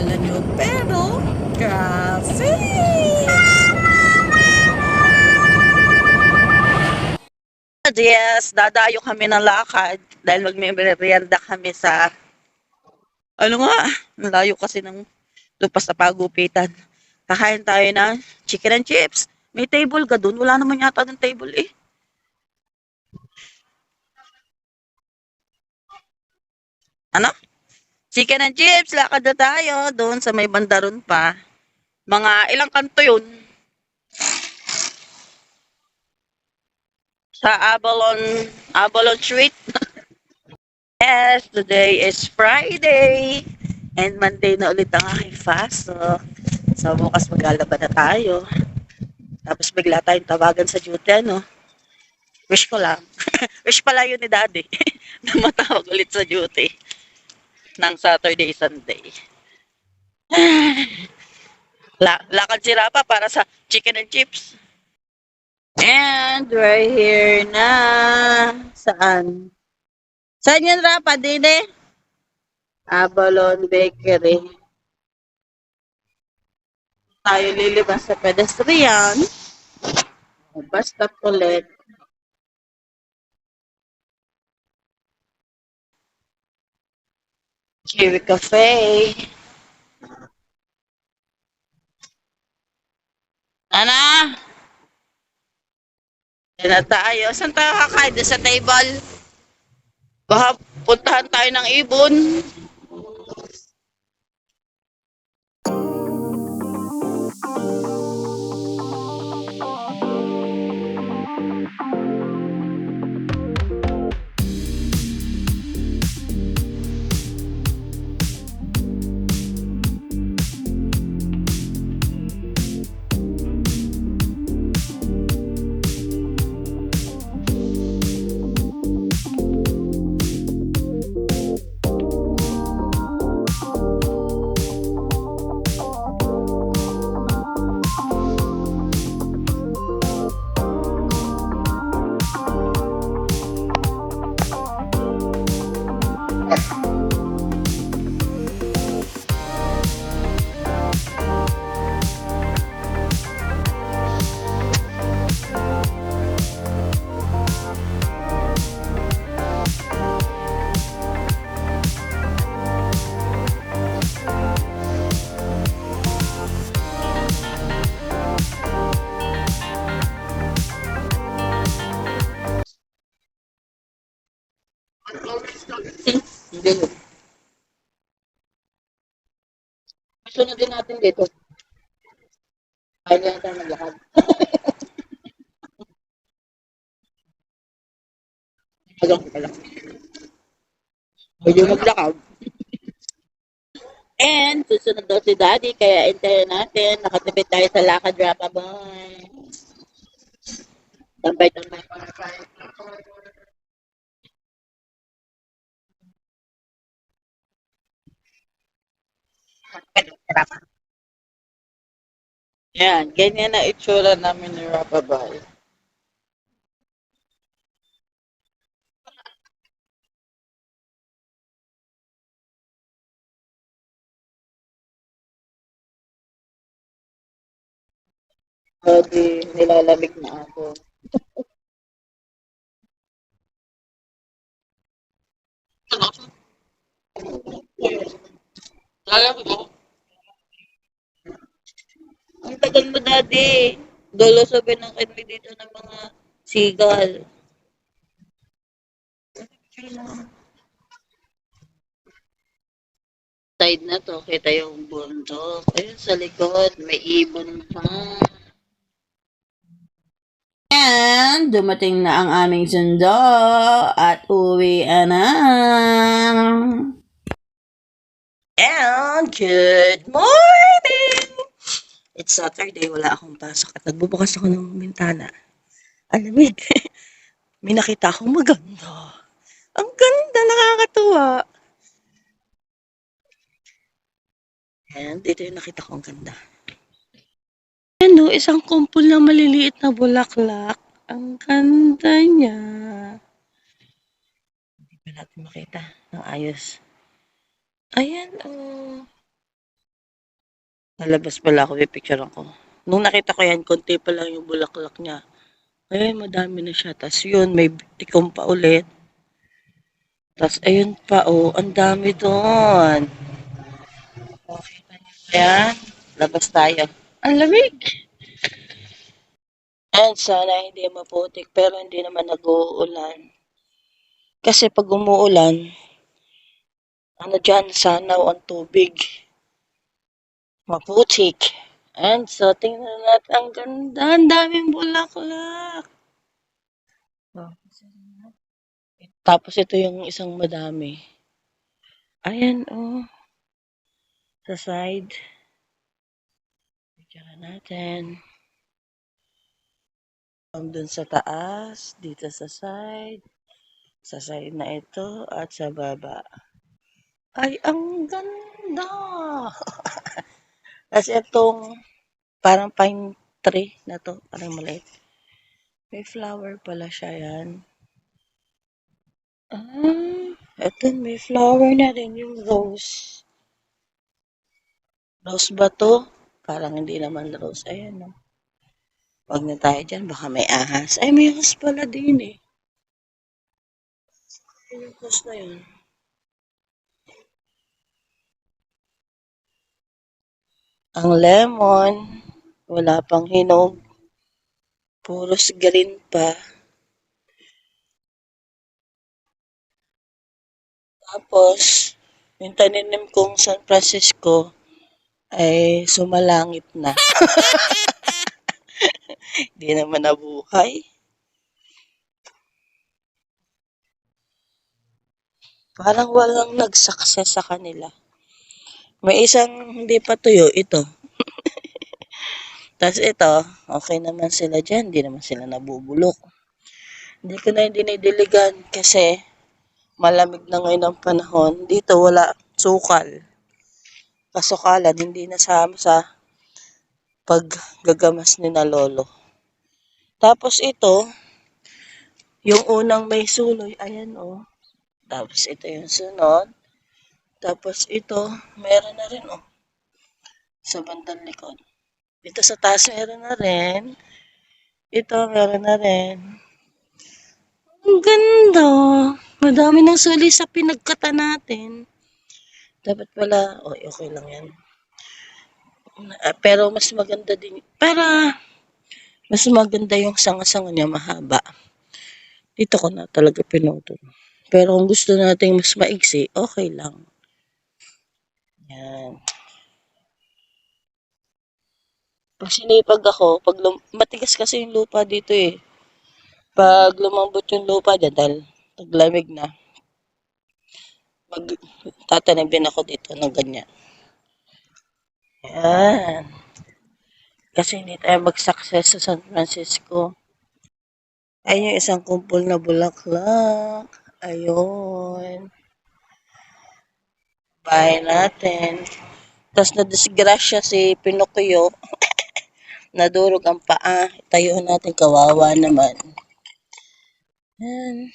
Akala nyo, pero kasi yes, dadayo kami ng lakad dahil magme-merienda kami sa ano nga, ang layo kasi ng lupas sa pagupitan. Kakain tayo ng chicken and chips. May table ka dun? Wala naman yata ng table eh. Ano? Chicken and chips, lakad na tayo doon sa may bandaron pa. Mga ilang kanto yun? Sa Avalon Street. Yes, today is Friday. And Monday na ulit ang aking fast. So bukas maglalaban na tayo. Tapos bigla tayong tawagan sa duty, ano? Wish ko lang. Wish pala yun ni Daddy na matawag ulit sa duty ng Saturday, Sunday. Lakad si Rapa para sa chicken and chips. And we're here na. Saan? Saan yun, Rapa? Dine? Abalon Bakery. Tayo lilibas sa pedestrian. Bus stop ulit. Kiwi Cafe. Ana? Yan na tayo. Saan tayo kakain? Doon sa table? Baka puntahan tayo ng ibon. Hindi. Sunod din natin dito. Kaya tayo maglakad. Hanggang pala. Medyo maglakad. And susunod daw si Daddy, kaya hintayin natin. Nakatipid tayo sa lakad, Rapa Boy. Tambay-tambay. Rapa. Yan, ganyan na itsura namin ni Rapa Boy. So, di nilalamig na ako. Lalamig ako. Ang tagal mo, Daddy. Dolo sabi ng kami dito ng mga sigal. Side na to, kita yung bundok. Ayun sa likod, may ibon pa. And dumating na ang aming sundo at uwi na. And good morning! It's Saturday, wala akong pasok at nagbubukas ako ng bintana. Alamig. May nakita akong maganda. Ang ganda, nakakatuwa. And ito yung nakita ko, ang ganda. Ano, isang kumpul na maliliit na bulaklak. Ang ganda niya. Hindi pa natin makita ng ayos. Ayan, oh. Lalabas pala ako, pipicturean ko. Nung nakita ko yan, konti pa lang yung bulaklak niya. Ayun, madami na siya. Tapos yun, may tikom pa ulit. Tapos ayun pa, oh, ang dami doon. Okay, yan. Labas tayo. Ang lamig. And sana hindi maputik, pero hindi naman nag-uulan. Kasi pag umuulan, ano dyan, sanaw ang tubig. Maputik. And so, tingnan natin, ang ganda, ang daming bulaklak. Oh. Tapos ito yung isang madami. Ayan, oh, sa side. Picture natin. Dun sa taas, dito sa side na ito, at sa baba. Ay, ang ganda! Tapos itong parang pine tree na to, parang maliit. May flower pala siya yan. Ito may flower na rin yung rose. Rose ba to? Parang hindi naman rose. Ayan, no. Wag na tayo dyan, baka may ahas. Ay, may ahas pala din eh. Ayun yung ahas na yun. Ang lemon, wala pang hinog. Puros green pa. Tapos, yung taninim kong San Francisco ay sumalangit na. Hindi naman nabuhay. Parang walang nag-success sa kanila. May isang hindi pa tuyo, ito. Tapos ito, okay naman sila dyan. Hindi naman sila nabubulok. Hindi ko na yung dinidiligan kasi malamig na ngayon ang panahon. Dito wala sukal. Kasukalan, hindi nasama sa paggagamas ni na lolo. Tapos ito, yung unang may suloy, ayan oh. Tapos ito yung sunod. Tapos ito, meron na rin oh. Sa bandang likod. Dito sa taas meron na rin. Ito meron na rin. Ang ganda. Madami ng suli sa pinagkata natin. Dapat pala, oh, okay lang yan. Pero mas maganda din, mas maganda yung sanga-sanga niya mahaba. Dito ko na talaga pinutol. Pero kung gusto nating mas maigsi, okay lang. Yan. Pag sinipag ako, matigas kasi yung lupa dito eh. Pag lumambot yung lupa dyan, dahil taglamig na, tatanim din ako dito ng ganyan. Yan. Kasi hindi tayo mag-success sa San Francisco. Ayun yung isang kumpol na bulaklak. Ayun. Bahay natin. Tapos nadisgrasya si Pinocchio. Nadurog ang paa. Tayuan natin, kawawa naman. Yan.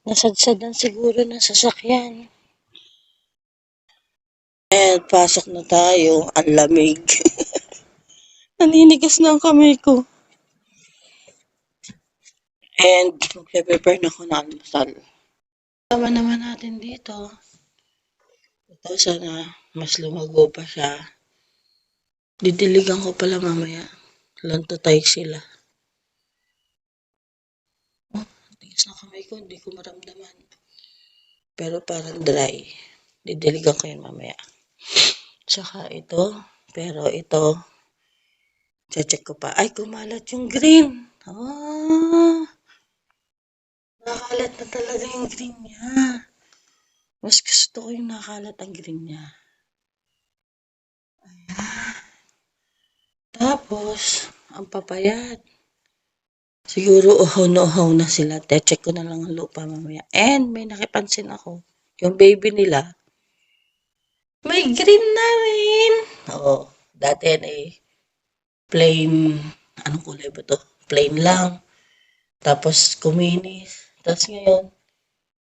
Nasadsadan siguro ng sasakyan. And pasok na tayo. Ang lamig. Naninigas na ang kamay ko. And magpe-prepare na ako ng almusal. Tama naman natin dito. Ito sana mas lumago pa siya. Didiligan ko pala mamaya. Lantatay sila. Oh, tigas na kamay ko. Hindi ko maramdaman. Pero parang dry. Didiligan ko yun mamaya. Tsaka ito. Pero ito, check ko pa. Ay, kumalat yung green. Ah, nakalat na talaga yung green niya. Mas gusto ko yung nakalat ang green niya. Tapos, ang papayat. Siguro uhaw na uhaw na sila. Check ko na lang ang lupa mamaya. And may nakipansin ako. Yung baby nila, may green na rin. Oo. Dati yan eh, plain, anong kulay ba to? Plain lang. Tapos kuminis. Tapos ngayon,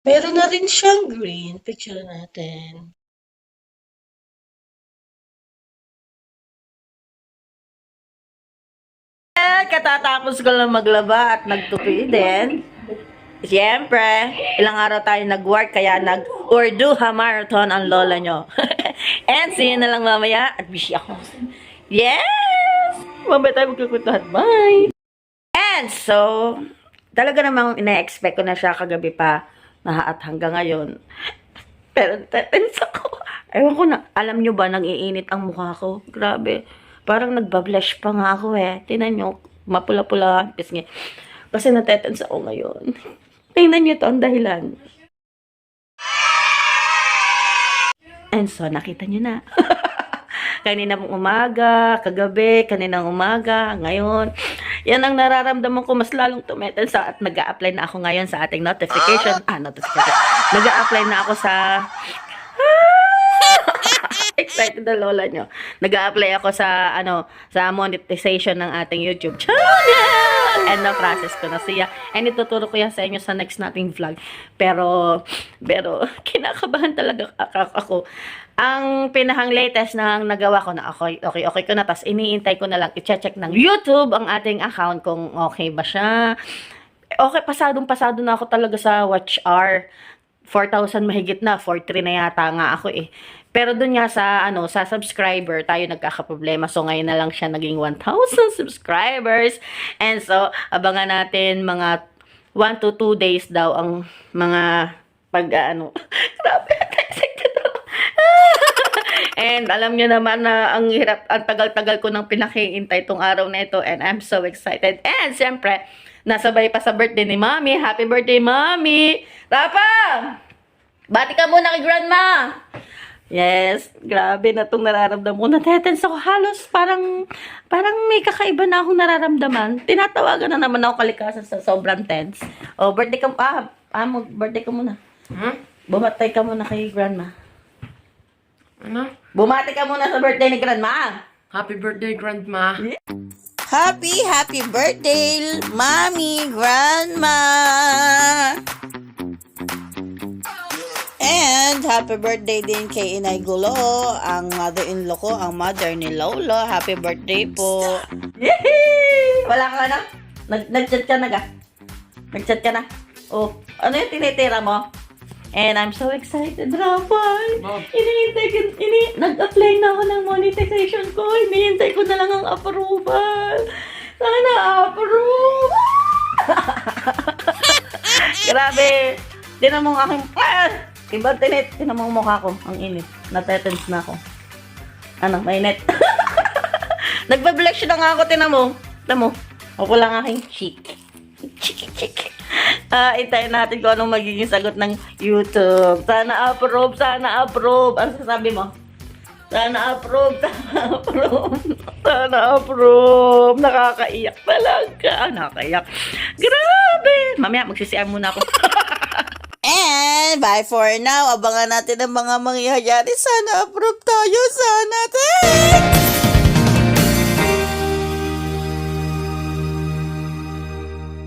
meron na rin siyang green. Picture natin. katatapos ko lang maglaba at nagtupi din. Siyempre, ilang araw tayo nag-work kaya nag-Urduha marathon ang lola nyo. And see you na lang mamaya at busy ako. Yes! Mamaya tayo magkukuntuhan. Bye! And so, talaga namang ina-expect ko na siya kagabi pa at hanggang ngayon. Pero tense ako. Ewan ko na, alam nyo ba, nang-iinit ang mukha ko. Grabe. Parang nagbablush pa nga ako eh. Tingnan nyo, mapula-pula ang pisngi. Kasi natetense ako ngayon. Tingnan nyo to, ang dahilan. And so, nakita nyo na. Kaninang umaga, kagabi, kaninang umaga, ngayon. Yan ang nararamdaman ko, mas lalong tumetense at nag-a-apply na ako ngayon sa ating notification. Notification. Nag-a-apply na ako sa... Excited na lola nyo. Nag-a-apply ako sa sa monetization ng ating YouTube channel. And na-process ko na siya. And ituturo ko yan sa inyo sa next nating vlog. Pero kinakabahan talaga ako. Ang pinahang latest na nagawa ko na okay ko na. Tapos iniintay ko na lang i-check ng YouTube ang ating account kung okay ba siya. Okay, pasado na ako talaga sa watch hour. 4,000 mahigit na, 4,300 na yata nga ako eh. Pero dun nga sa sa subscriber tayo nagkakaproblema. So ngayon na lang siya naging 1,000 subscribers. And so abangan natin mga 1 to 2 days daw ang mga grabe, excited ako. And alam niyo naman na ang hirap, ang tagal-tagal ko nang pinakihintay tong araw na ito and I'm so excited. And siyempre, nasabay pa sa birthday ni Mommy. Happy birthday, Mommy! Rapa! Bati ka muna kay Grandma! Yes, grabe na itong nararamdaman ko. Natetense ako halos. Parang may kakaiba na akong nararamdaman. Tinatawagan na naman ako kalikasan sa sobrang tense. Oh, birthday ka birthday ka muna. Bumatay ka muna kay Grandma. Ano? Bumati ka muna sa birthday ni Grandma. Happy birthday, Grandma. Happy birthday, Mommy, Grandma! And happy birthday din kay Inay Gulo, ang mother-in-law ko, ang mother ni Lolo. Happy birthday po. Yehey! Wala ka na? Nag-chat ka na ga? Nag-chat ka na? Oh, ano yung tinitira mo? And I'm so excited, Rafael. Nag-apply na ako ng monetization ko. Hinihintay ko na lang ang approval. Sana approve. Grabe. Tinan mo ang aking... Ibang tinit. Tinan mo ang mukha ko. Ang init. Natetense na ako. Mainit. Nagba-blush na nga ako. Tinan mo. Ako lang aking cheek. Cheek. Intayin natin kung anong magiging sagot ng YouTube. Sana approve. Ano sasabi mo? Sana approve. Nakakaiyak talaga. Nakakaiyak. Grabe. Mamaya, magsisiyan muna ako. And bye for now. Abangan natin ang mga mangyayari. Sana approve tayo. Sana. Thanks!